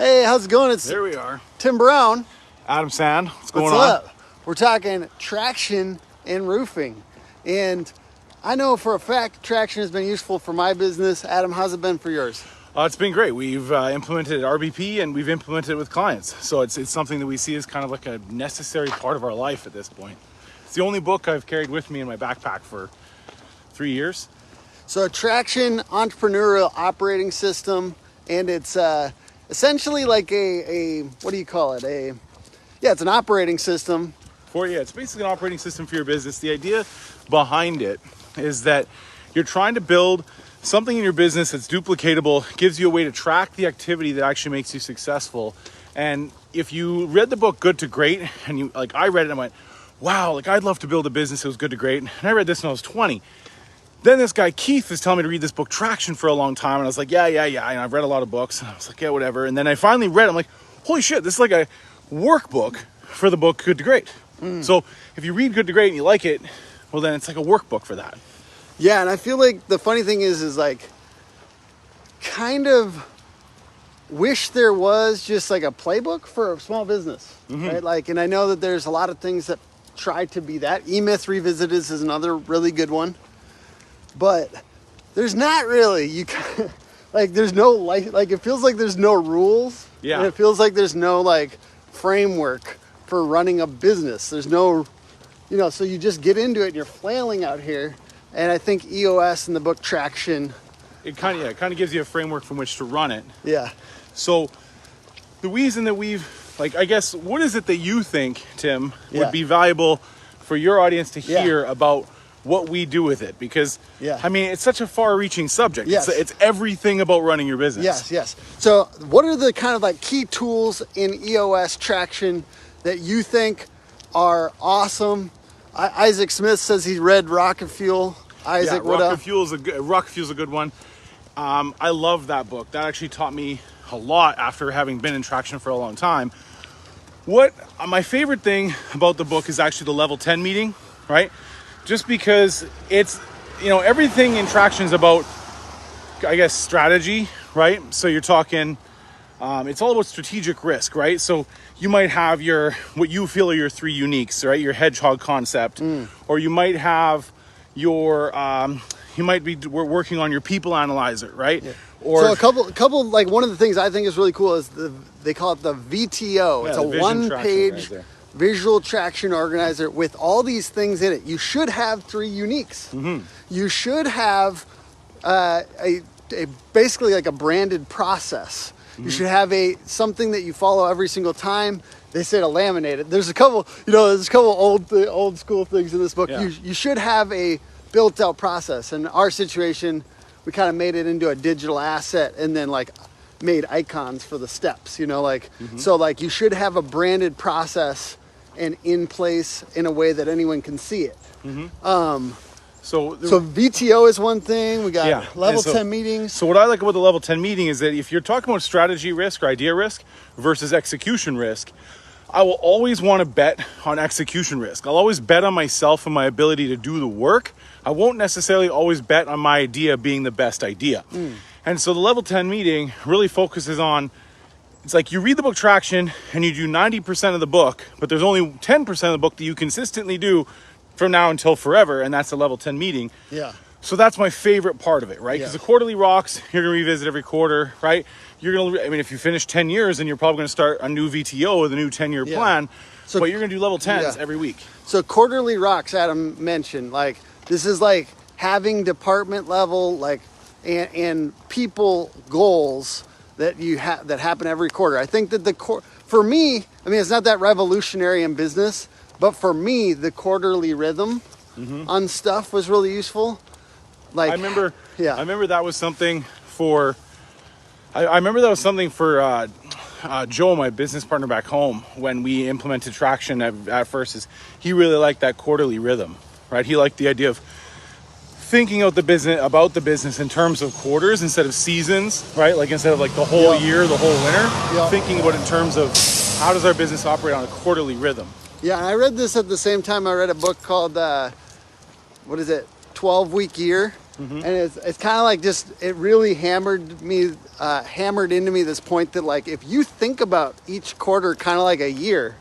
Hey, how's it going? It's There we are. Tim Brown. Adam Sand, what's going What's on? up? We're talking traction and roofing. And I know for a fact traction has been useful for my business. Adam, how's it been for yours? It's been great. We've implemented RBP and we've implemented it with clients. So it's something that we see as kind of like a necessary part of our life at this point. It's the only book I've carried with me in my backpack for 3 years. So traction, Entrepreneurial Operating System, and it's essentially like a what do you call it? It's an operating system. It's basically an operating system for your business. The idea behind it is that you're trying to build something in your business that's duplicatable, gives you a way to track the activity that actually makes you successful. And if you read the book Good to Great, and I read it and I went, wow, I'd love to build a business that was good to great. And I read this when I was 20. Then this guy, Keith, was telling me to read this book, Traction, for a long time. And I was like, yeah. And I've read a lot of books. And I was like, yeah, whatever. And then I finally read it. I'm like, holy shit, this is like a workbook for the book Good to Great. So if you read Good to Great and you like it, well, then it's like a workbook for that. Yeah, and I feel like the funny thing is kind of wish there was just like a playbook for a small business, right? And I know that there's a lot of things that try to be that. E-Myth Revisited is another really good one. But there's not really, there's no, it feels like there's no rules. Yeah. And it feels like there's no, framework for running a business. There's no, so you just get into it and you're flailing out here. And I think EOS and the book Traction. It kind of gives you a framework from which to run it. Yeah. So the reason that I guess, what is it that you think, Tim, would be valuable for your audience to hear about what we do with it? Because, it's such a far-reaching subject. Yes. It's everything about running your business. Yes. So what are the kind of key tools in EOS Traction that you think are awesome? Isaac Smith says he read Rocket Fuel. Isaac, Rocket Fuel's a good one. I love that book. That actually taught me a lot after having been in Traction for a long time. My favorite thing about the book is actually the level 10 meeting, right? Just because it's, everything in Traction is about, I guess, strategy, right? So you're talking, it's all about strategic risk, right? So you might have what you feel are your three uniques, right? Your hedgehog concept, or you might have you might be working on your people analyzer, right? Yeah. Or so a couple, one of the things I think is really cool is they call it the VTO. It's a one-page visual traction organizer with all these things in it. You should have three uniques. You should have basically like a branded process. You should have something that you follow every single time. They say to laminate it. There's a couple old school things in this book. Yeah. You should have a built out process. In our situation, we kind of made it into a digital asset and then made icons for the steps, So you should have a branded process and in place in a way that anyone can see it. So VTO is one thing. We got level 10 meetings. So what I like about the level 10 meeting is that if you're talking about strategy risk or idea risk versus execution risk, I will always want to bet on execution risk. I'll always bet on myself and my ability to do the work. I won't necessarily always bet on my idea being the best idea. And so the level 10 meeting really focuses on, it's like you read the book Traction and you do 90% of the book, but there's only 10% of the book that you consistently do from now until forever, and that's the level 10 meeting. Yeah. So that's my favorite part of it, right? Because the quarterly rocks, you're going to revisit every quarter, right? If you finish 10 years, then you're probably going to start a new VTO with a new 10-year plan, but you're going to do level 10s every week. So quarterly rocks, Adam mentioned, this is having department level, and people goals that that happen every quarter. I think that for me, it's not that revolutionary in business, but for me, the quarterly rhythm on stuff was really useful. I remember that was something for Joe, my business partner back home, when we implemented Traction at first. Is he really liked that quarterly rhythm, right? He liked the idea of thinking about the business in terms of quarters instead of seasons, right? Instead of the whole year, the whole winter, thinking about it in terms of how does our business operate on a quarterly rhythm. Yeah, and I read this at the same time I read a book called 12-Week Year. And it's kind of like it really hammered into me this point that like, if you think about each quarter kind of like a year,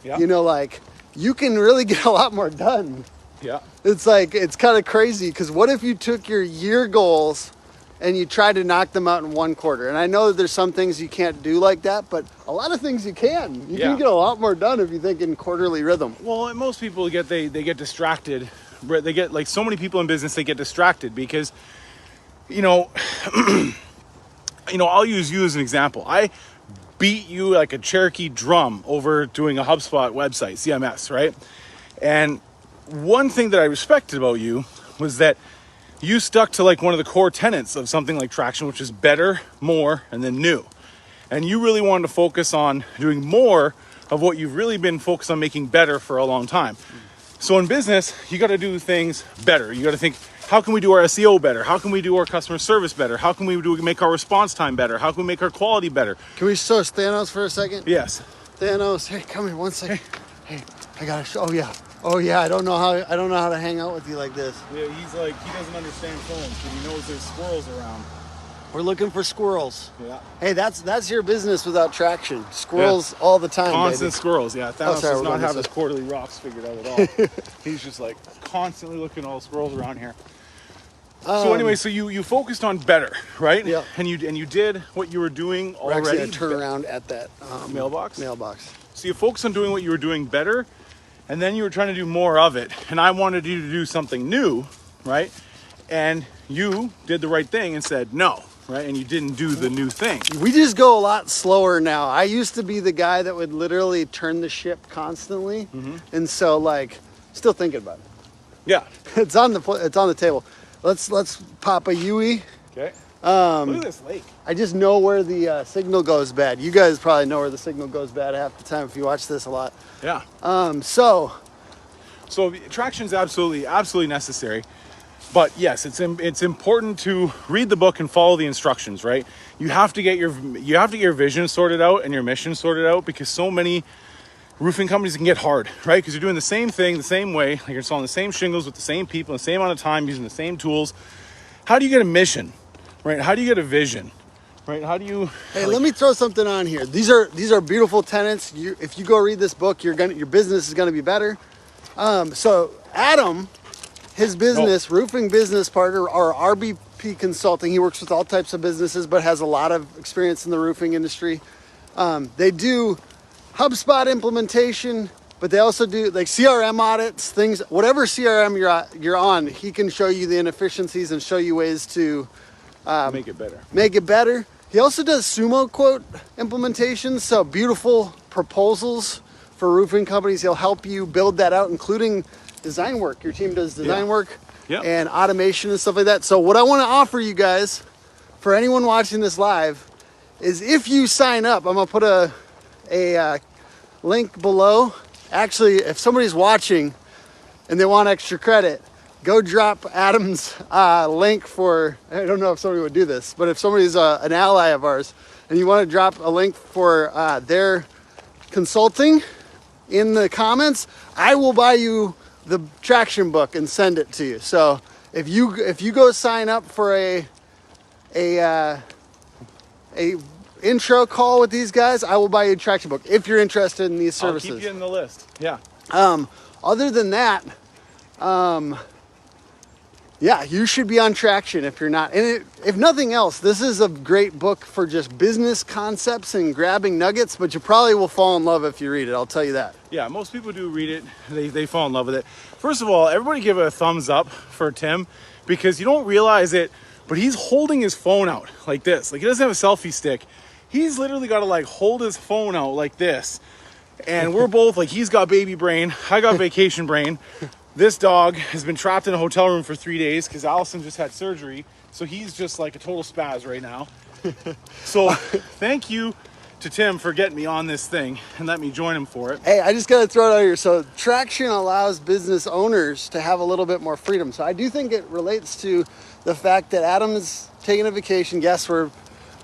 Yeah. you know, like you can really get a lot more done. Yeah. It's like, it's kind of crazy because what if you took your year goals and you tried to knock them out in one quarter? And I know that there's some things you can't do like that, but a lot of things you can. You can get a lot more done if you think in quarterly rhythm. Well, and most people they get distracted. They get, like so many people in business, they get distracted because, you know, I'll use you as an example. I beat you like a Cherokee drum over doing a HubSpot website, CMS, right? And one thing that I respected about you was that you stuck to like one of the core tenets of something like traction, which is better, more, and then new. And you really wanted to focus on doing more of what you've really been focused on making better for a long time. So in business, you got to do things better. You got to think, how can we do our SEO better? How can we do our customer service better? How can we make our response time better? How can we make our quality better? Can we show Thanos for a second? Yes. Thanos, hey, come here 1 second. Hey, I gotta show. Oh yeah. I don't know how to hang out with you like this. Yeah, he's like, he doesn't understand phones, but he knows there's squirrels around. We're looking for squirrels. Yeah. Hey, that's your business without traction. Squirrels all the time, Constant baby. squirrels, yeah. Thanos does not have his way. quarterly rocks figured out at all. He's just like constantly looking at all the squirrels around here. So anyway, so you focused on better, right? Yeah. And you did what you were doing We're already. actually gonna turn around at that Mailbox? Mailbox. So you focused on doing what you were doing better, and then you were trying to do more of it. And I wanted you to do something new, right? And you did the right thing and said no, right? And you didn't do the new thing. We just go a lot slower now. I used to be the guy that would literally turn the ship constantly, and so like, still thinking about it. Yeah. It's on the table. Let's pop a Yui. Okay. Look at this lake. I just know where the signal goes bad. You guys probably know where the signal goes bad half the time if you watch this a lot. Yeah. So traction is absolutely necessary. But yes, it's important to read the book and follow the instructions, right? You have to get your vision sorted out and your mission sorted out, because so many roofing companies can get hard, right? Because you're doing the same thing the same way, like you're installing the same shingles with the same people, the same amount of time, using the same tools. How do you get a mission, right? How do you get a vision, right? How do you? Hey, let me throw something on here. These are beautiful tenets. If you go read this book, your business is gonna be better. So Adam, his business, roofing business partner, or RBP Consulting, he works with all types of businesses, but has a lot of experience in the roofing industry. They do HubSpot implementation, but they also do like CRM audits, things, whatever CRM you're on, he can show you the inefficiencies and show you ways to make it better. Make it better. He also does sumo quote implementations, so beautiful proposals for roofing companies. He'll help you build that out, including design work. Your team does design work and automation and stuff like that. So what I want to offer you guys, for anyone watching this live, is if you sign up, I'm gonna put a link below. Actually, if somebody's watching and they want extra credit, go drop Adam's link for, I don't know if somebody would do this, but if somebody's an ally of ours and you want to drop a link for their consulting in the comments, I will buy you the traction book and send it to you. So if you go sign up for a intro call with these guys, I will buy you a traction book if you're interested in these services. I'll keep you in the list. Yeah. Other than that, yeah, you should be on traction if you're not. And if nothing else, this is a great book for just business concepts and grabbing nuggets, but you probably will fall in love if you read it. I'll tell you that. Yeah, most people do read it. They fall in love with it. First of all, everybody give a thumbs up for Tim, because you don't realize it, but he's holding his phone out like this. Like, he doesn't have a selfie stick. He's literally got to like hold his phone out like this. And we're both like, he's got baby brain, I got vacation brain. This dog has been trapped in a hotel room for 3 days because Allison just had surgery. So he's just like a total spaz right now. So thank you to Tim for getting me on this thing and let me join him for it. Hey, I just got to throw it out here. So traction allows business owners to have a little bit more freedom. So I do think it relates to the fact that Adam is taking a vacation. Yes, we're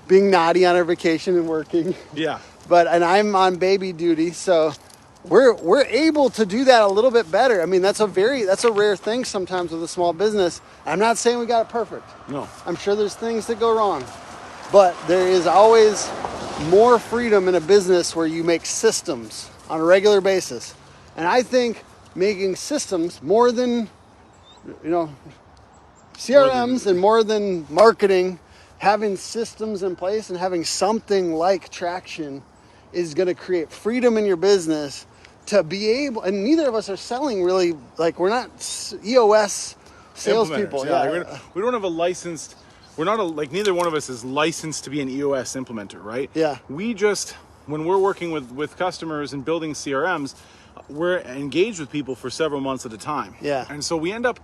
being naughty on our vacation and working. Yeah. And I'm on baby duty. So we're able to do that a little bit better. I mean, that's a rare thing sometimes with a small business. I'm not saying we got it perfect. No. I'm sure there's things that go wrong, but there is always more freedom in a business where you make systems on a regular basis. And I think making systems more than, CRMs and more than marketing, having systems in place and having something like traction is going to create freedom in your business to be able, and neither of us are selling really, like we're not EOS salespeople. Yeah. We don't have a licensed, we're not neither one of us is licensed to be an EOS implementer, right? Yeah. We just, when we're working with customers and building CRMs, we're engaged with people for several months at a time. Yeah. And so we end up,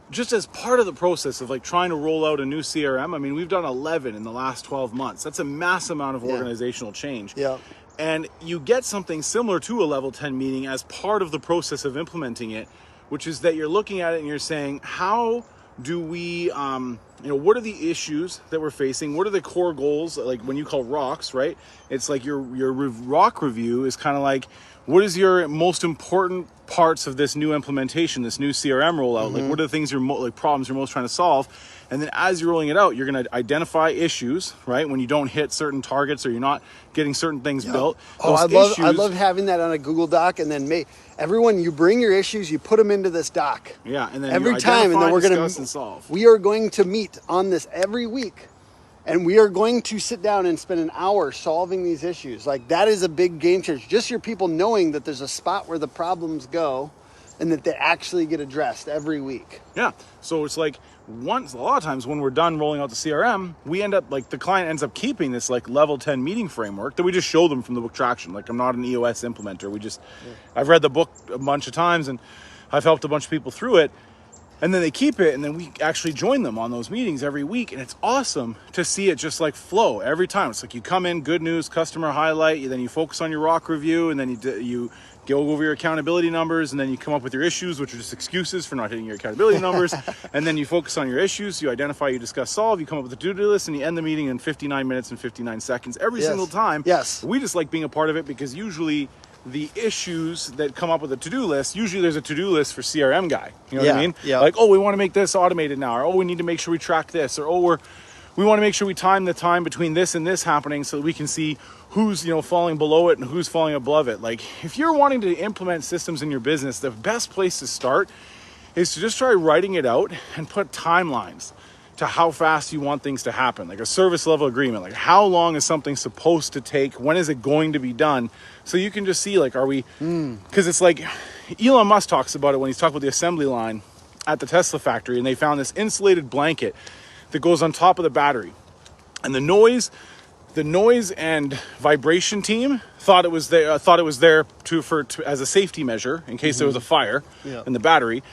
just as part of the process of like trying to roll out a new CRM, I mean, we've done 11 in the last 12 months. That's a mass amount of organizational change. Yeah. And you get something similar to a level 10 meeting as part of the process of implementing it, which is that you're looking at it and you're saying, how do we, what are the issues that we're facing? What are the core goals? Like when you call rocks, right? It's like your rock review is kind of like, what is your most important parts of this new implementation, this new CRM rollout? Like, what are the things problems you're most trying to solve? And then as you're rolling it out, you're going to identify issues, right? When you don't hit certain targets or you're not getting certain things built. Oh, I love having that on a Google Doc, and then everyone, you bring your issues, you put them into this doc. Yeah, and then every time, and then we're going to solve. We are going to meet on this every week. And we are going to sit down and spend an hour solving these issues. Like, that is a big game changer. Just your people knowing that there's a spot where the problems go and that they actually get addressed every week. Yeah. So it's like a lot of times when we're done rolling out the CRM, we end up the client ends up keeping this like level 10 meeting framework that we just show them from the book Traction. Like, I'm not an EOS implementer. I've read the book a bunch of times and I've helped a bunch of people through it. And then they keep it, and then we actually join them on those meetings every week. And it's awesome to see it just like flow every time. It's like you come in, good news, customer highlight, then you focus on your rock review, and then you go over your accountability numbers, and then you come up with your issues, which are just excuses for not hitting your accountability numbers. And then you focus on your issues, you identify, you discuss, solve, you come up with a to-do list, and you end the meeting in 59 minutes and 59 seconds every single time. Yes. We just like being a part of it because usually the issues that come up with a to-do list, usually there's a to-do list for CRM guy. You know what I mean? Yeah. Like, we want to make this automated now, or we need to make sure we track this, or we want to make sure we time the time between this and this happening so that we can see who's falling below it and who's falling above it. Like, if you're wanting to implement systems in your business, the best place to start is to just try writing it out and put timelines to how fast you want things to happen, like a service level agreement, like how long is something supposed to take, when is it going to be done, so you can just see, like, are we, because it's like Elon Musk talks about it when he's talking about the assembly line at the Tesla factory, and they found this insulated blanket that goes on top of the battery, and the noise and vibration team thought it was there as a safety measure in case there was a fire in the battery,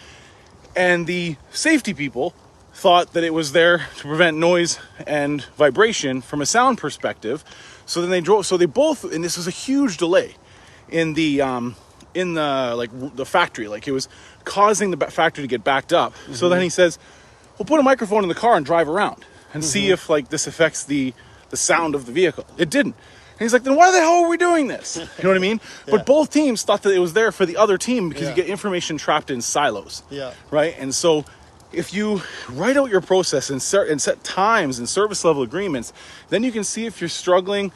and the safety people thought that it was there to prevent noise and vibration from a sound perspective. So then they both, and this was a huge delay in the factory, like it was causing the factory to get backed up. So then he says, we'll put a microphone in the car and drive around and see if this affects the sound of the vehicle. It didn't. And he's like, then why the hell are we doing this? You know what I mean? Yeah. But both teams thought that it was there for the other team because you get information trapped in silos. Yeah. Right? And so if you write out your process and set times and service level agreements, then you can see if you're struggling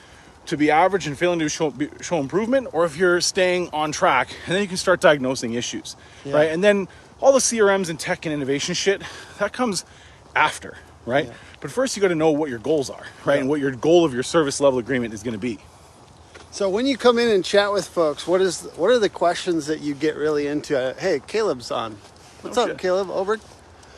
to be average and failing to show improvement, or if you're staying on track, and then you can start diagnosing issues, right? And then all the CRMs and tech and innovation shit, that comes after, right? Yeah. But first you got to know what your goals are, right? And what your goal of your service level agreement is going to be. So when you come in and chat with folks, what are the questions that you get really into? Hey, Caleb's on. What's up, Caleb Oberg?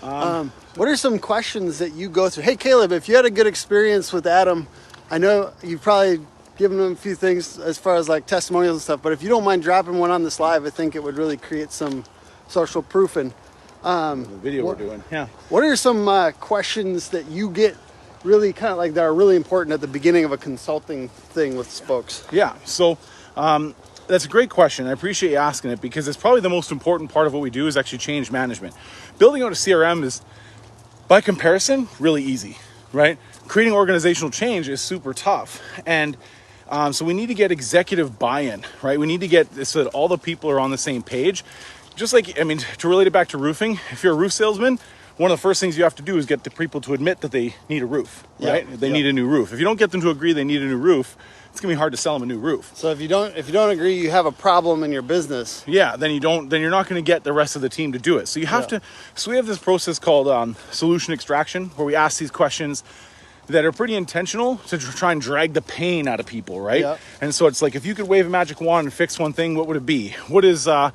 What are some questions that you go through? Hey, Caleb, if you had a good experience with Adam, I know you've probably given him a few things as far as like testimonials and stuff, but if you don't mind dropping one on this live, I think it would really create some social proofing. The video we're doing. Yeah. What are some questions that you get really kind of like that are really important at the beginning of a consulting thing with folks? Yeah. So, that's a great question. I appreciate you asking it because it's probably the most important part of what we do is actually change management. Building out a CRM is, by comparison, really easy, right? Creating organizational change is super tough. And So we need to get executive buy-in, right? We need to get so that all the people are on the same page. Just like, I mean, to relate it back to roofing, if you're a roof salesman, one of the first things you have to do is get the people to admit that they need a roof, right? They need a new roof. If you don't get them to agree they need a new roof, it's gonna be hard to sell them a new roof. So if you don't agree, you have a problem in your business. Yeah, then you're not going to get the rest of the team to do it. So you have to. So we have this process called solution extraction, where we ask these questions that are pretty intentional to try and drag the pain out of people, right? Yep. And so it's like, if you could wave a magic wand and fix one thing, what would it be? What's an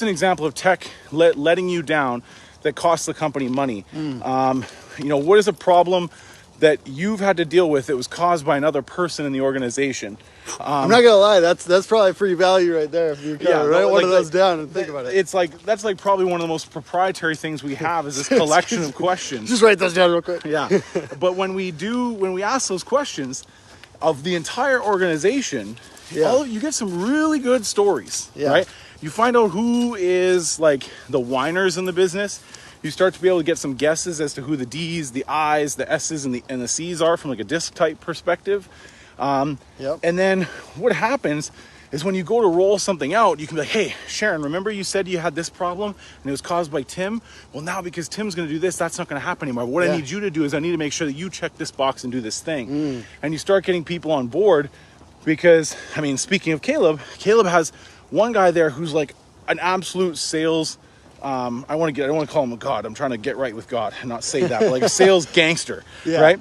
example of tech letting you down that costs the company money? What is a problem that you've had to deal with that was caused by another person in the organization? I'm not gonna lie, that's probably free value right there. If you write one of those down and think about it. It's like, that's like probably one of the most proprietary things we have, is this collection of questions. Just write those down real quick. Yeah. But when we ask those questions of the entire organization, you get some really good stories, right? You find out who is like the whiners in the business. You start to be able to get some guesses as to who the D's, the I's, the S's, and the C's are from like a disc type perspective. And then what happens is, when you go to roll something out, you can be like, hey, Sharon, remember you said you had this problem and it was caused by Tim? Well, now because Tim's going to do this, that's not going to happen anymore. What I need you to do is, I need to make sure that you check this box and do this thing. And you start getting people on board, because, I mean, speaking of Caleb has one guy there who's like an absolute sales, I don't want to call him a god. I'm trying to get right with God and not say that, but like a sales gangster, right?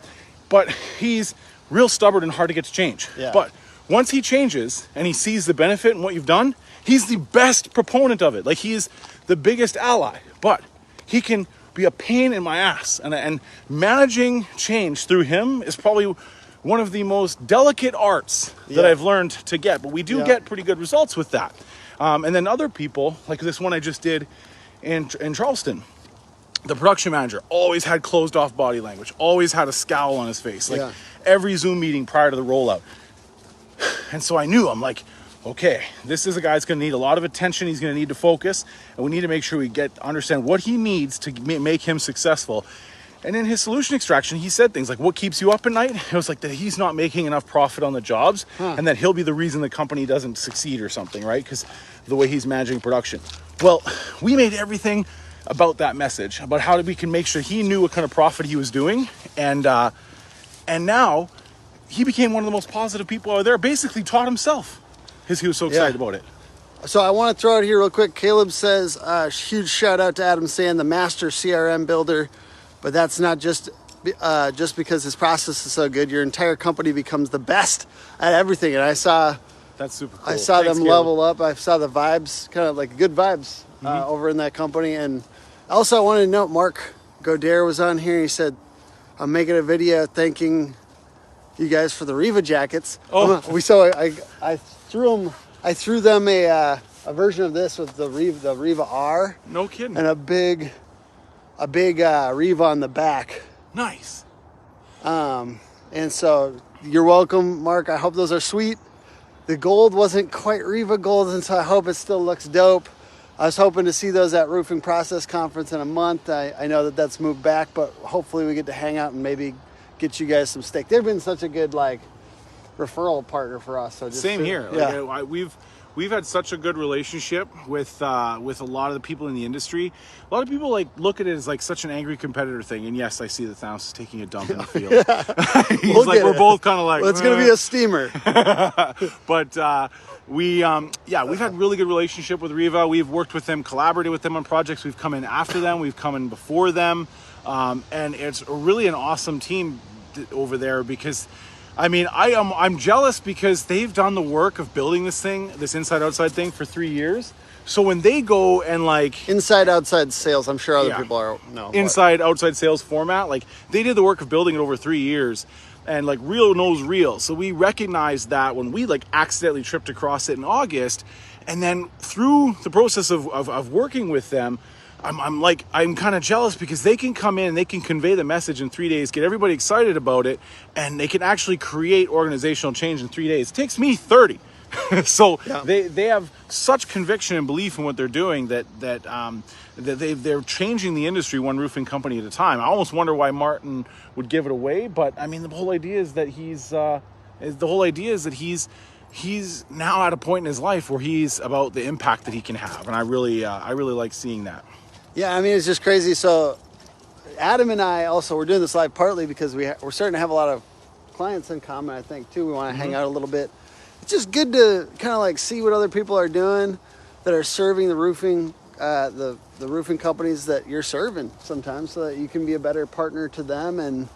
But he's real stubborn and hard to get to change. But once he changes and he sees the benefit in what you've done, he's the best proponent of it. Like, he's the biggest ally, but he can be a pain in my ass. And managing change through him is probably one of the most delicate arts that I've learned to get. But we do get pretty good results with that. And then other people, like this one I just did in Charleston, the production manager always had closed off body language, always had a scowl on his face, like every Zoom meeting prior to the rollout. And so I knew, I'm like, okay, this is a guy that's going to need a lot of attention. He's going to need to focus, and we need to make sure we understand what he needs to make him successful. And in his solution extraction, he said things like, what keeps you up at night? It was like that he's not making enough profit on the jobs, and that he'll be the reason the company doesn't succeed or something, right? Because the way he's managing production. Well, we made everything about that message, about how we can make sure he knew what kind of profit he was doing. And now he became one of the most positive people out there, basically taught himself, because he was so excited about it. So I want to throw it here real quick. Caleb says, huge shout out to Adam Sand, the master CRM builder. But that's not just because his process is so good. Your entire company becomes the best at everything. And that's super cool. I saw them level up. I saw the vibes, kind of like good vibes over in that company. And also I wanted to note, Mark Godere was on here. He said, I'm making a video thanking you guys for the Riva jackets. I threw them a version of this with the Riva R. No kidding. And a big Riva on the back. Nice. And so you're welcome, Mark. I hope those are sweet. The gold wasn't quite Riva gold, and so I hope it still looks dope. I was hoping to see those at Roofing Process Conference in a month. I know that's moved back, but hopefully we get to hang out and maybe get you guys some steak. They've been such a good referral partner for us. So same here. Yeah. We've had such a good relationship with a lot of the people in the industry. A lot of people look at it as such an angry competitor thing. And yes, I see that Thanos is taking a dump in the field. We're both kind of like, well, it's going to be a steamer. But we've had really good relationship with Riva. We've worked with them, collaborated with them on projects. We've come in after them. We've come in before them. And it's really an awesome team over there, because I'm jealous, because they've done the work of building this inside outside thing for 3 years. So when they go and inside outside sales, I'm sure other people know inside outside sales format, they did the work of building it over 3 years, and real knows real. So we recognized that when we accidentally tripped across it in August, and then through the process of working with them, I'm kind of jealous, because they can come in and they can convey the message in 3 days, get everybody excited about it, and they can actually create organizational change in 3 days. It takes me 30. So they have such conviction and belief in what they're doing that they're changing the industry one roofing company at a time. I almost wonder why Martin would give it away, but the whole idea is that he's The whole idea is that he's now at a point in his life where he's about the impact that he can have, and I really like seeing that. Yeah, I mean, it's just crazy. So Adam and I also, we're doing this live partly because we're starting to have a lot of clients in common, I think, too. We want to hang out a little bit. It's just good to kind of like see what other people are doing that are serving the roofing, the roofing companies that you're serving sometimes, so that you can be a better partner to them and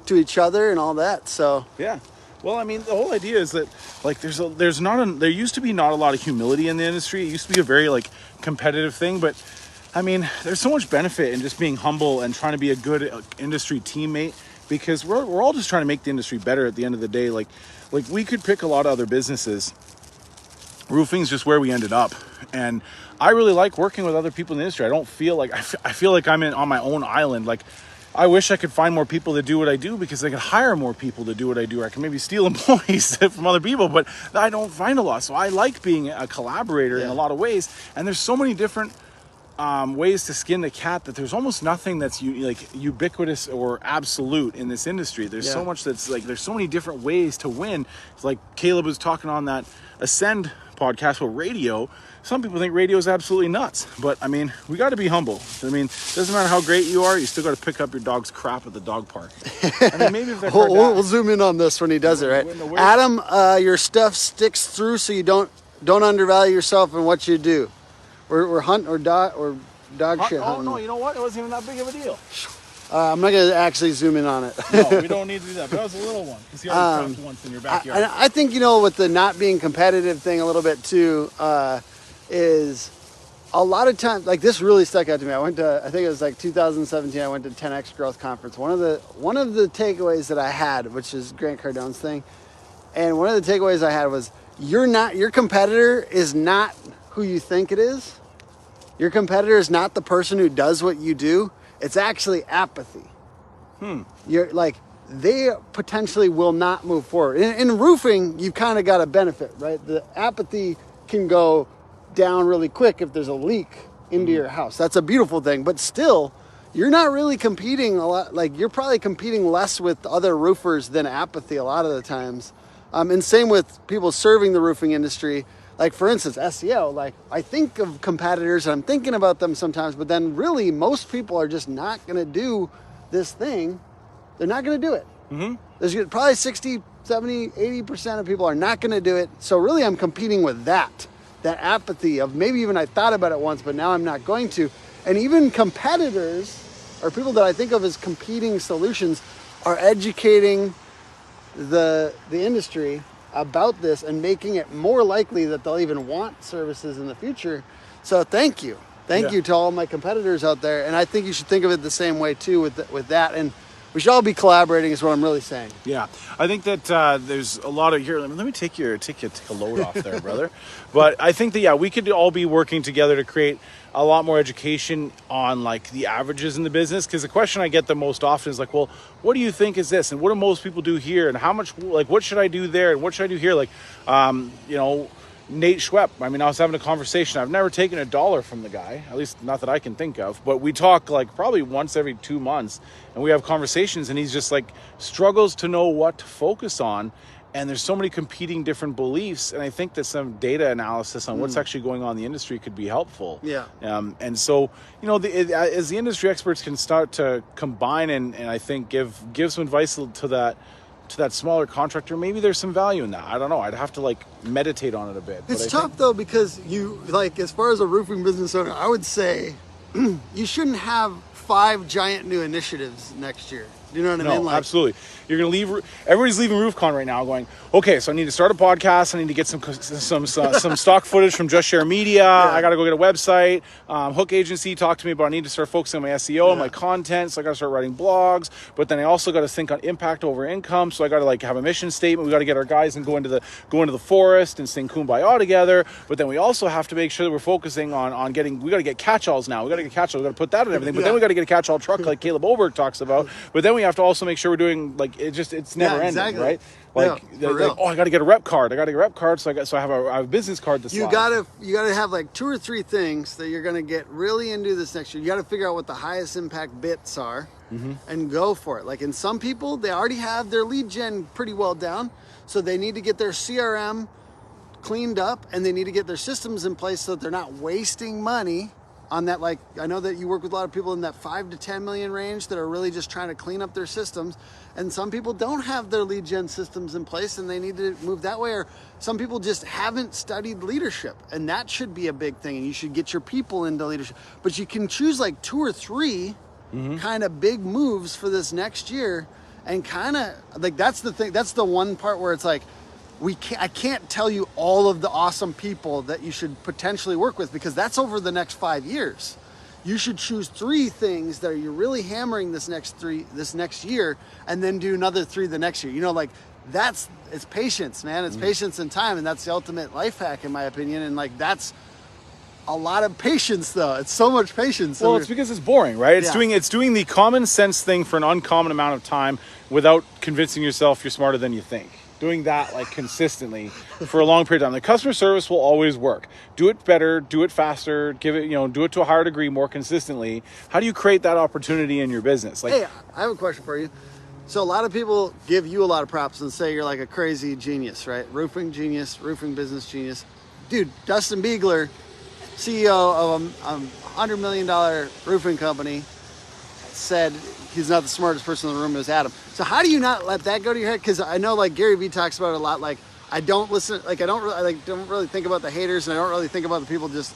to each other and all that. So yeah. Well, I mean, the whole idea is that like there used to be not a lot of humility in the industry. It used to be a very like competitive thing, but I mean, there's so much benefit in just being humble and trying to be a good industry teammate, because we're all just trying to make the industry better at the end of the day. Like we could pick a lot of other businesses. Roofing's just where we ended up, and I really like working with other people in the industry. I don't feel like I feel like I'm on my own island. Like, I wish I could find more people to do what I do, because I could hire more people to do what I do. Or I can maybe steal employees from other people, but I don't find a lot. So I like being a collaborator in a lot of ways. And there's so many different ways to skin the cat that there's almost nothing that's ubiquitous or absolute in this industry. There's so much that's like, there's so many different ways to win. It's like Caleb was talking on that Ascend podcast with radio. Some people think radio is absolutely nuts, but I mean, we got to be humble. I mean, it doesn't matter how great you are, you still got to pick up your dog's crap at the dog park. I mean, maybe if they're we'll zoom in on this when he does it, right? Adam, your stuff sticks through, so you don't undervalue yourself in what you do. We're hunt or dog shit hunting. Oh no, you know what? It wasn't even that big of a deal. I'm not going to actually zoom in on it. No, we don't need to do that. But that was a little one, because you already trapped once in your backyard. I think, with the not being competitive thing a little bit too, is a lot of times, like, this really stuck out to me. I think it was like 2017, I went to 10X Growth Conference. One of the takeaways that I had, which is Grant Cardone's thing, and one of the takeaways I had was, your competitor is not who you think it is. Your competitor is not the person who does what you do. It's actually apathy. You're like, they potentially will not move forward. In roofing, you've kind of got a benefit, right? The apathy can go down really quick if there's a leak into your house. That's a beautiful thing. But still, you're not really competing a lot. Like, you're probably competing less with other roofers than apathy a lot of the times. And same with people serving the roofing industry. Like, for instance, SEO, like, I think of competitors and I'm thinking about them sometimes, but then really most people are just not going to do this thing. They're not going to do it. There's probably 60, 70, 80% of people are not going to do it. So really I'm competing with that apathy of maybe even I thought about it once, but now I'm not going to. And even competitors, or people that I think of as competing solutions, are educating the industry about this and making it more likely that they'll even want services in the future. So thank you to all my competitors out there, and I think you should think of it the same way too with that, and we should all be collaborating is what I'm really saying. Yeah, I think that there's a lot of here. Let me take a load off there, brother. But I think that we could all be working together to create a lot more education on like the averages in the business. Because the question I get the most often is like, well, what do you think is this, and what do most people do here, and how much, like, what should I do there, and what should I do here? Like, Nate Schwepp, I mean, I was having a conversation. I've never taken $1 from the guy, at least not that I can think of, but we talk like probably once every 2 months, and we have conversations, and he's just like struggles to know what to focus on. And there's so many competing different beliefs, and I think that some data analysis on what's actually going on in the industry could be helpful. Yeah. And so, as the industry experts can start to combine and I think give some advice to that smaller contractor, maybe there's some value in that. I don't know. I'd have to like meditate on it a bit. It's tough though, because you, like, as far as a roofing business owner, I would say you shouldn't have 5 giant new initiatives next year. Do you know what I mean? Like, absolutely. You're going to leave. Everybody's leaving RoofCon right now going, okay, so I need to start a podcast. I need to get some stock footage from Just Share Media. Yeah. I got to go get a website. Hook Agency talked to me about I need to start focusing on my SEO and my content. So I got to start writing blogs. But then I also got to think on impact over income. So I got to like have a mission statement. We got to get our guys and go into the forest and sing Kumbaya together. But then we also have to make sure that we're focusing on getting. We got to get catch-alls now. We got to get catch-alls. We got to put that in everything. But then we got to get a catch-all truck like Caleb Oberg talks about. But then we we have to also make sure we're doing like it's never ending, exactly. right? Yeah, for real. I got to get a rep card. So I have a business card to You slide. gotta have like 2 or 3 things that you're gonna get really into this next year. You gotta figure out what the highest impact bits are and go for it. Like in some people, they already have their lead gen pretty well down, so they need to get their CRM cleaned up and they need to get their systems in place so that they're not wasting money on that. Like, I know that you work with a lot of people in that 5 to 10 million range that are really just trying to clean up their systems, and some people don't have their lead gen systems in place and they need to move that way, or some people just haven't studied leadership, and that should be a big thing, and you should get your people into leadership. But you can choose like 2 or 3 kind of big moves for this next year, and kind of like, that's the thing, that's the one part where it's like, I can't tell you all of the awesome people that you should potentially work with, because that's over the next 5 years. You should choose 3 things that you're really hammering this next year, and then do another 3 the next year. You know, like it's patience, man. It's patience and time, and that's the ultimate life hack in my opinion. And like, that's a lot of patience though. It's so much patience. Well, it's because it's boring, right? It's doing the common sense thing for an uncommon amount of time without convincing yourself you're smarter than you think. Doing that like consistently for a long period of time. The customer service will always work. Do it better, do it faster, do it to a higher degree more consistently. How do you create that opportunity in your business? Like, hey, I have a question for you. So a lot of people give you a lot of props and say you're like a crazy genius, right? Roofing genius, roofing business genius. Dude, Dustin Biegler, CEO of a $100 million roofing company, said he's not the smartest person in the room, it was Adam. So how do you not let that go to your head? Because I know like Gary Vee talks about it a lot. Like, I don't really think about the haters, and I don't really think about the people just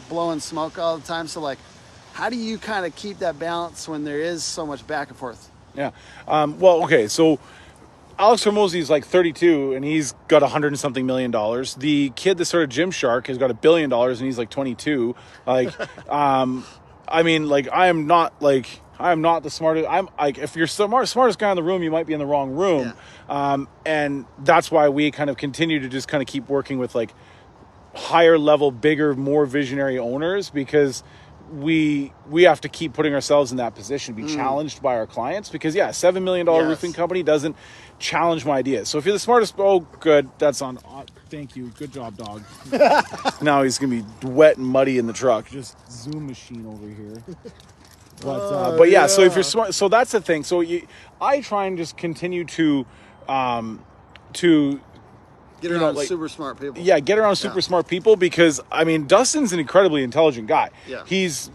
blowing smoke all the time. So like, how do you kind of keep that balance when there is so much back and forth? Yeah. Well, okay. So Alex Hormozy is like 32 and he's got $100 and something million. The kid that started Gymshark has got $1 billion and he's like 22. Like, I mean, like, I am not the smartest. I'm like, if you're smartest guy in the room, you might be in the wrong room. Yeah. And that's why we kind of continue to just kind of keep working with like higher level, bigger, more visionary owners, because we have to keep putting ourselves in that position, be challenged by our clients, because $7 million roofing company doesn't challenge my ideas. So if you're the smartest, oh, good, that's on. Thank you. Good job, dog. Now he's going to be wet and muddy in the truck. Just Zoom machine over here. But yeah, so if you're smart, so that's the thing. So I try and just continue to get around super smart people. Yeah, get around super smart people, because I mean, Dustin's an incredibly intelligent guy. Yeah. He's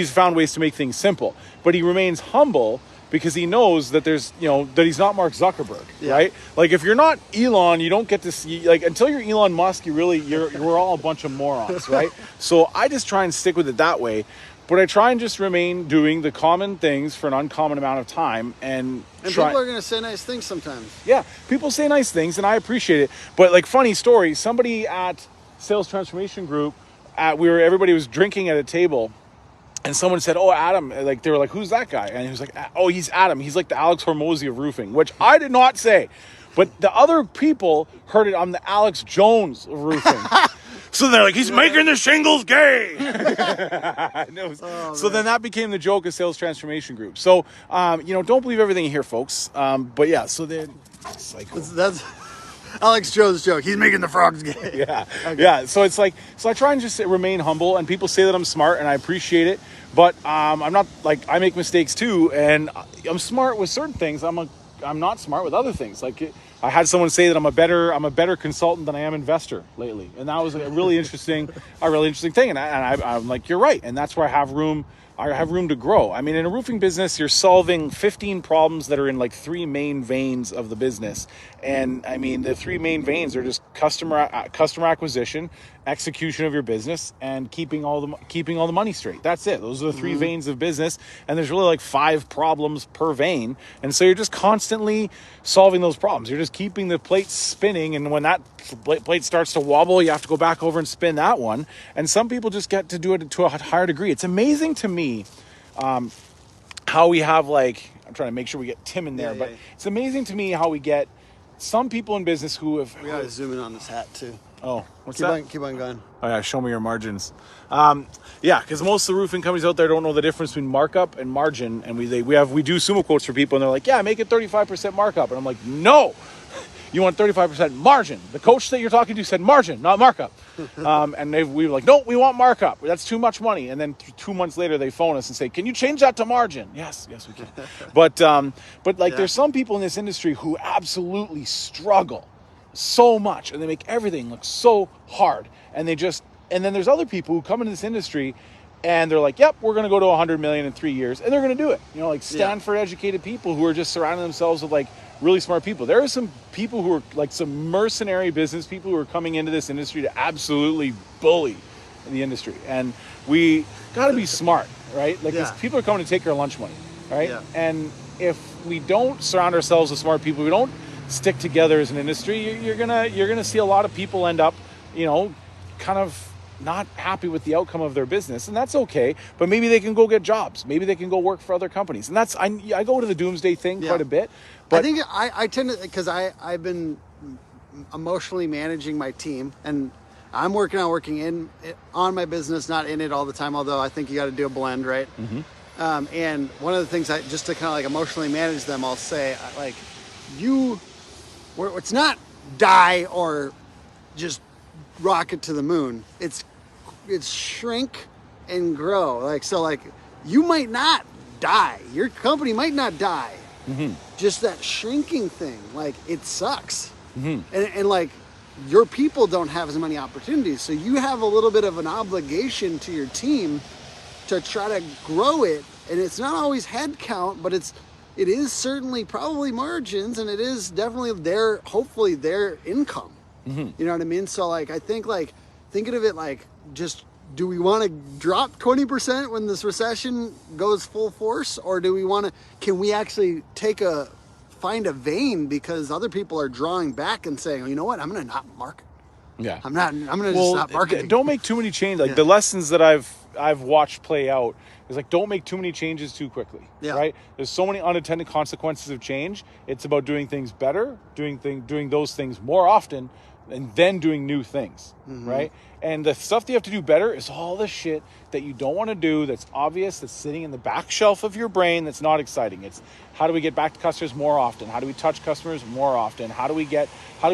found ways to make things simple, but he remains humble because he knows that that he's not Mark Zuckerberg, right? Like, if you're not Elon, you don't get to see, like, until you're Elon Musk, we're all a bunch of morons, right? So I just try and stick with it that way. But I try and just remain doing the common things for an uncommon amount of time. And people are going to say nice things sometimes. Yeah, people say nice things, and I appreciate it. But like, funny story, somebody at Sales Transformation Group, everybody was drinking at a table, and someone said, "Oh, Adam," like, they were like, "Who's that guy?" And he was like, "Oh, he's Adam. He's like the Alex Hormozy of roofing," which I did not say. But the other people heard it on the Alex Jones of roofing. So they're like, he's making the shingles gay. So then that became the joke of Sales Transformation Group. So, don't believe everything you hear, folks. But yeah, so then that's Alex Jones' joke. He's making the frogs gay. Yeah. Okay. Yeah. So it's like, I try and just remain humble, and people say that I'm smart, and I appreciate it. But I'm not, like, I make mistakes too, and I'm smart with certain things. I'm not smart with other things. Like, I had someone say that I'm a better consultant than I am investor lately, and that was a really interesting thing. And I'm like, you're right, and that's where I have room to grow. I mean, in a roofing business, you're solving 15 problems that are in like 3 main veins of the business, and I mean, the 3 main veins are just customer acquisition, execution of your business, and keeping all the money straight. That's it. Those are the 3 veins of business, and there's really like 5 problems per vein, and so you're just constantly solving those problems. You're just keeping the plate spinning, and when that plate starts to wobble, you have to go back over and spin that one. And some people just get to do it to a higher degree. It's amazing to me how we have, like, I'm trying to make sure we get Tim in there, but it's amazing to me how we get some people in business who have... We gotta zoom in on this hat too. Oh, what's that? Keep on going. Oh yeah, show me your margins. Yeah, because most of the roofing companies out there don't know the difference between markup and margin, and we do sumo quotes for people, and they're like, yeah, make it 35% markup, and I'm like, no, you want 35% margin. The coach that you're talking to said margin, not markup, and we were like, no, we want markup. That's too much money. And then 2 months later, they phone us and say, can you change that to margin? Yes, we can. But there's some people in this industry who absolutely struggle so much, and they make everything look so hard, and then there's other people who come into this industry and they're like, yep, we're going to go to 100 million in 3 years, and they're going to do it. Like Stanford educated people who are just surrounding themselves with like really smart people. There are some people who are like some mercenary business people who are coming into this industry to absolutely bully the industry, and we got to be smart, right? Like these people are coming to take our lunch money, right? And if we don't surround ourselves with smart people, we don't stick together as an industry, you're gonna see a lot of people end up, kind of not happy with the outcome of their business, and that's okay. But maybe they can go get jobs. Maybe they can go work for other companies, and that's I go to the doomsday thing quite a bit. But I think I tend to, because I've been emotionally managing my team, and I'm working on my business, not in it all the time. Although I think you got to do a blend, right? Mm-hmm. And one of the things just to kind of like emotionally manage them, I'll say like, it's not die or just rocket to the moon. It's shrink and grow. Like you might not die. Your company might not die. Mm-hmm. Just that shrinking thing, like it sucks. Mm-hmm. And like your people don't have as many opportunities. So you have a little bit of an obligation to your team to try to grow it. And it's not always head count, but it is certainly probably margins, and it is definitely hopefully their income. Mm-hmm. You know what I mean? So like, I think like, thinking of it like, just, do we want to drop 20% when this recession goes full force? Or can we actually find a vein because other people are drawing back and saying, oh, you know what, I'm going to not market. Yeah. I'm going to just stop marketing. Don't make too many changes. Like the lessons that I've watched play out is like, don't make too many changes too quickly. Yeah. Right? There's so many unintended consequences of change. It's about doing things better, doing those things more often, and then doing new things. Mm-hmm. Right? And the stuff that you have to do better is all the shit that you don't want to do, that's obvious, that's sitting in the back shelf of your brain, that's not exciting. It's how do we get back to customers more often? How do we touch customers more often? How do we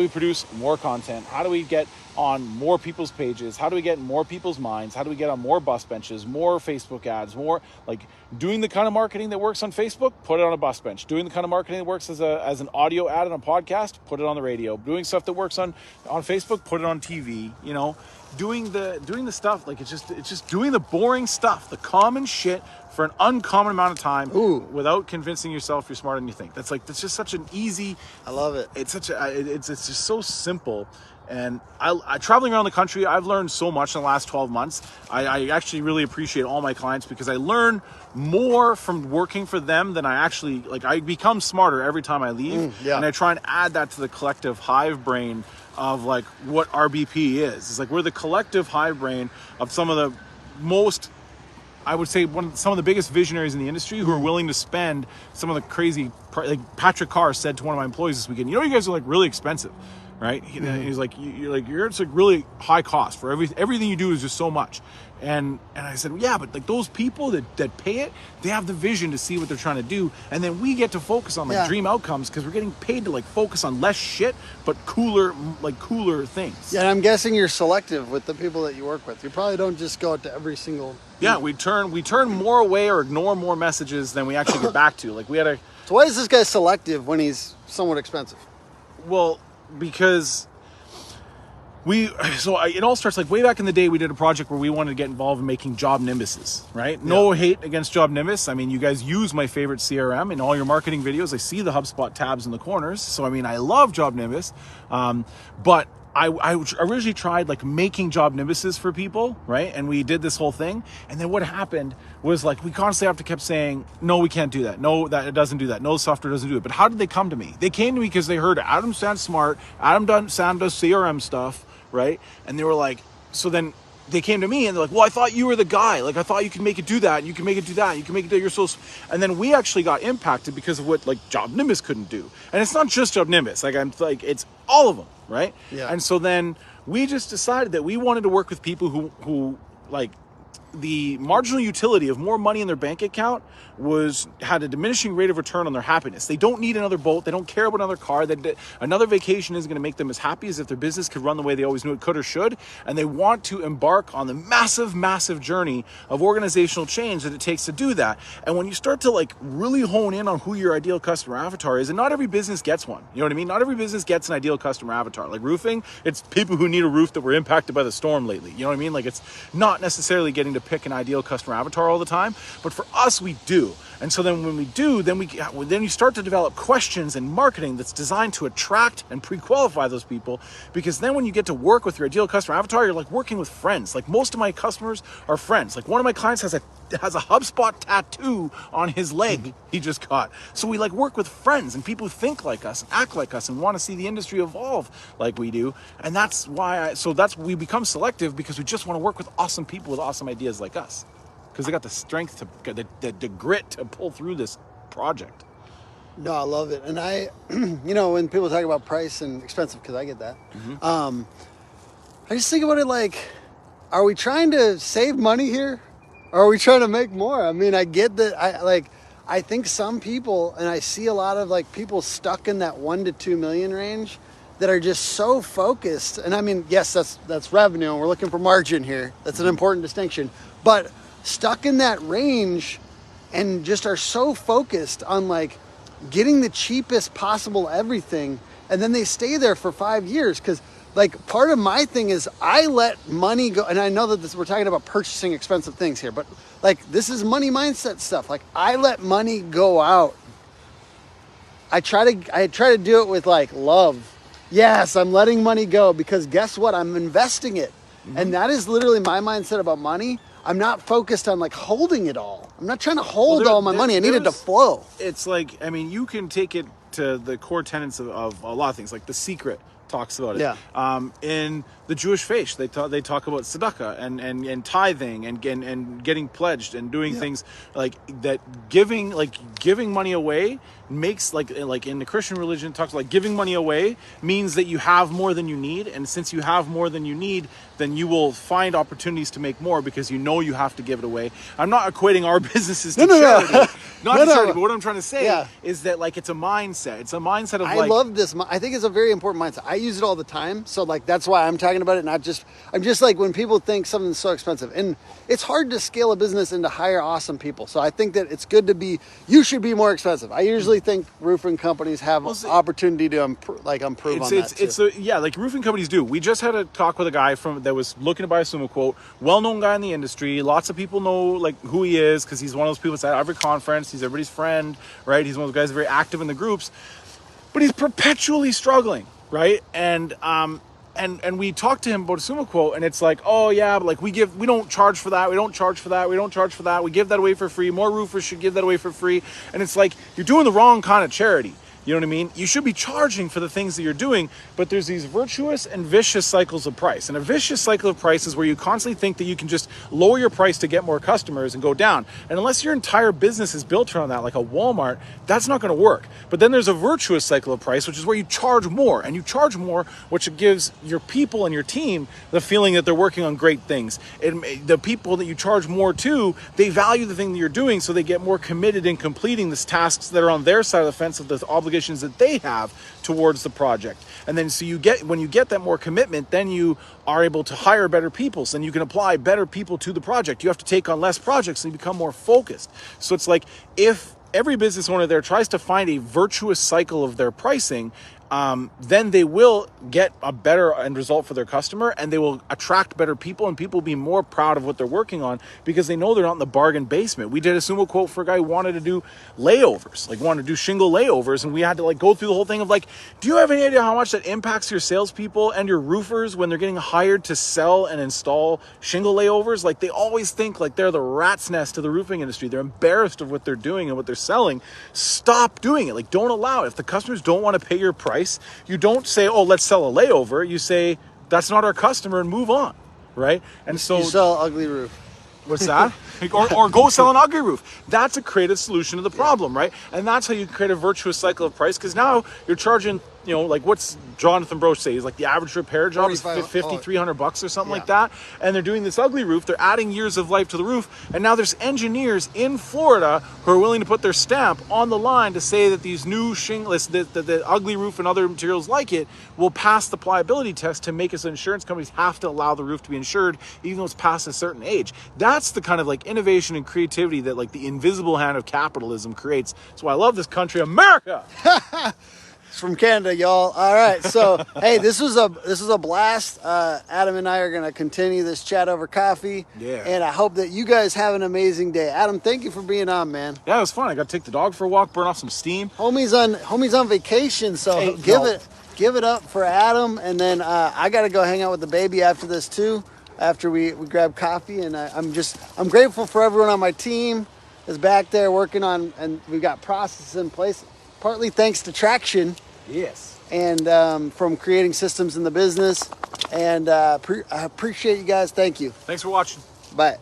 produce more content? How do we get on more people's pages? How do we get in more people's minds? How do we get on more bus benches, more Facebook ads, more like doing the kind of marketing that works on Facebook, put it on a bus bench. Doing the kind of marketing that works as an audio ad on a podcast, put it on the radio. Doing stuff that works on Facebook, put it on TV, doing the stuff, like it's just doing the boring stuff, the common shit for an uncommon amount of time. Ooh. Without convincing yourself you're smarter than you think. That's just such an easy. I love it. It's just so simple. And I traveling around the country, I've learned so much in the last 12 months. I actually really appreciate all my clients because I learn more from working for them than I become smarter every time I leave. And I try and add that to the collective hive brain of like what RBP is. It's like we're the collective hive brain of some of the most, I would say, some of the biggest visionaries in the industry who are willing to spend some of the crazy, like Patrick Carr said to one of my employees this weekend, you guys are like really expensive. Right? He's like, it's like really high cost for everything you do is just so much. And I said, yeah, but like those people that pay it, they have the vision to see what they're trying to do. And then we get to focus on dream outcomes because we're getting paid to like focus on less shit, but cooler things. Yeah. And I'm guessing you're selective with the people that you work with. You probably don't just go out to every single. Yeah. We turn more away or ignore more messages than we actually get back to. Like So why is this guy selective when he's somewhat expensive? Well, because it all starts like way back in the day. We did a project where we wanted to get involved in making job nimbuses, right? No hate against job nimbus. I mean, you guys use my favorite CRM in all your marketing videos. I see the HubSpot tabs in the corners. So, I mean, I love job nimbus. But I originally tried like making job nimbuses for people, right? And we did this whole thing. And then what happened was like, we constantly kept saying, no, we can't do that. No, that it doesn't do that. No, the software doesn't do it. But how did they come to me? They came to me because they heard Adam sounds smart. Adam does CRM stuff, right? And they were like, so then they came to me and they're like, well, I thought you were the guy. Like, I thought you could make it do that. And you can make it do that. And you can make it do you're so. And then we actually got impacted because of what like Job Nimbus couldn't do. And it's not just Job Nimbus. Like it's all of them, right? Yeah. And so then We just decided that we wanted to work with people who like, the marginal utility of more money in their bank account had a diminishing rate of return on their happiness. They don't need another boat. They don't care about another car. Another vacation isn't going to make them as happy as if their business could run the way they always knew it could or should. And they want to embark on the massive, massive journey of organizational change that it takes to do that. And when you start to like really hone in on who your ideal customer avatar is, and not every business gets one. You know what I mean? Not every business gets an ideal customer avatar. Like roofing, it's people who need a roof that were impacted by the storm lately. You know what I mean? Like it's not necessarily getting to pick an ideal customer avatar all the time, but for us we do. And so then when we do, then you start to develop questions and marketing that's designed to attract and pre-qualify those people, because then when you get to work with your ideal customer avatar, you're like working with friends. Like most of my customers are friends. Like one of my clients has a HubSpot tattoo on his leg he just got. So we like work with friends and people who think like us, act like us, and want to see the industry evolve like we do. And that's why we become selective, because we just want to work with awesome people with awesome ideas like us, because they got the strength to the grit to pull through this project. No, I love it. And I, when people talk about price and expensive, because I get that, I just think about it like, are we trying to save money here? Or are we trying to make more? I mean, I get that. I think some people, and I see a lot of like people stuck in that 1 to 2 million range that are just so focused. And I mean, yes, that's revenue, and we're looking for margin here. That's an important distinction. But stuck in that range and just are so focused on like getting the cheapest possible everything, and then they stay there for 5 years. Because like part of my thing is I let money go, and I know that we're talking about purchasing expensive things here, but like this is money mindset stuff. Like I let money go out. I try to do it with like love. Yes, I'm letting money go, because guess what? I'm investing it. And that is literally my mindset about money. I'm not focused on like holding it all. I'm not trying to hold all my money. I need it to flow. It's like, I mean, you can take it to the core tenets of a lot of things. Like The Secret talks about it. Yeah. In the Jewish faith, they talk about tzedakah and tithing and getting pledged and doing things like that. Giving money away makes like in the Christian religion, talks like giving money away means that you have more than you need, and since you have more than you need, then you will find opportunities to make more, because you know you have to give it away. I'm not equating our businesses to charity. Not to charity, but what I'm trying to say is that like it's a mindset. It's a mindset of I love this. I think it's a very important mindset. I use it all the time. So like that's why I'm talking about it. I'm just like, when people think something's so expensive, and it's hard to scale a business and to hire awesome people. So I think that it's good to you should be more expensive. I usually think roofing companies have opportunity to improve on that. Like roofing companies do. We just had a talk with a guy that was looking to buy a Sumo Quote, well-known guy in the industry. Lots of people know like who he is, because he's one of those people that's at every conference. He's everybody's friend, right? He's one of those guys very active in the groups, but he's perpetually struggling, right? And we talked to him about a Sumo Quote, and it's like, oh yeah, but like we don't charge for that. We don't charge for that. We don't charge for that. We give that away for free. More roofers should give that away for free. And it's like, you're doing the wrong kind of charity. You know what I mean? You should be charging for the things that you're doing, but there's these virtuous and vicious cycles of price. And a vicious cycle of price is where you constantly think that you can just lower your price to get more customers and go down. And unless your entire business is built around that, like a Walmart, that's not going to work. But then there's a virtuous cycle of price, which is where you charge more, and you charge more, which gives your people and your team the feeling that they're working on great things. The people that you charge more to, they value the thing that you're doing, so they get more committed in completing the tasks that are on their side of the fence of the obligations that they have towards the project. And then so when you get that more commitment, then you are able to hire better people, so then you can apply better people to the project. You have to take on less projects and you become more focused. So it's like, if every business owner there tries to find a virtuous cycle of their pricing, then they will get a better end result for their customer, and they will attract better people, and people will be more proud of what they're working on, because they know they're not in the bargain basement. We did a Sumo Quote for a guy who wanted to do layovers, like wanted to do shingle layovers, and we had to like go through the whole thing of like, do you have any idea how much that impacts your salespeople and your roofers when they're getting hired to sell and install shingle layovers? Like, they always think like they're the rat's nest of the roofing industry. They're embarrassed of what they're doing and what they're selling. Stop doing it. Like, don't allow it. If the customers don't want to pay your price, you don't say, oh, let's sell a layover. You say, that's not our customer, and move on, right? And so you sell ugly roof. What's that? or go sell an ugly roof. That's a creative solution to the problem, right? And that's how you create a virtuous cycle of price, because now you're charging you know, like what's Jonathan Broche say? He's like the average repair job is 45 $300 or something Yeah. like that. And they're doing this ugly roof. They're adding years of life to the roof. And now there's engineers in Florida who are willing to put their stamp on the line to say that these new shingles, the ugly roof and other materials like it will pass the pliability test to make us insurance companies have to allow the roof to be insured, even though it's past a certain age. That's the kind of like innovation and creativity that like the invisible hand of capitalism creates. That's why I love this country, America. It's from Canada, y'all. All right, so hey, this was a blast. Adam and I are gonna continue this chat over coffee. Yeah. And I hope that you guys have an amazing day. Adam, thank you for being on, man. Yeah, it was fun. I got to take the dog for a walk, burn off some steam. Homie's on vacation, so Hey, give it up for Adam. And then I got to go hang out with the baby after this too. After we grab coffee, and I'm grateful for everyone on my team is back there working on, and we've got processes in place. Partly thanks to Traction. Yes. And from creating systems in the business. And I appreciate you guys. Thank you. Thanks for watching. Bye.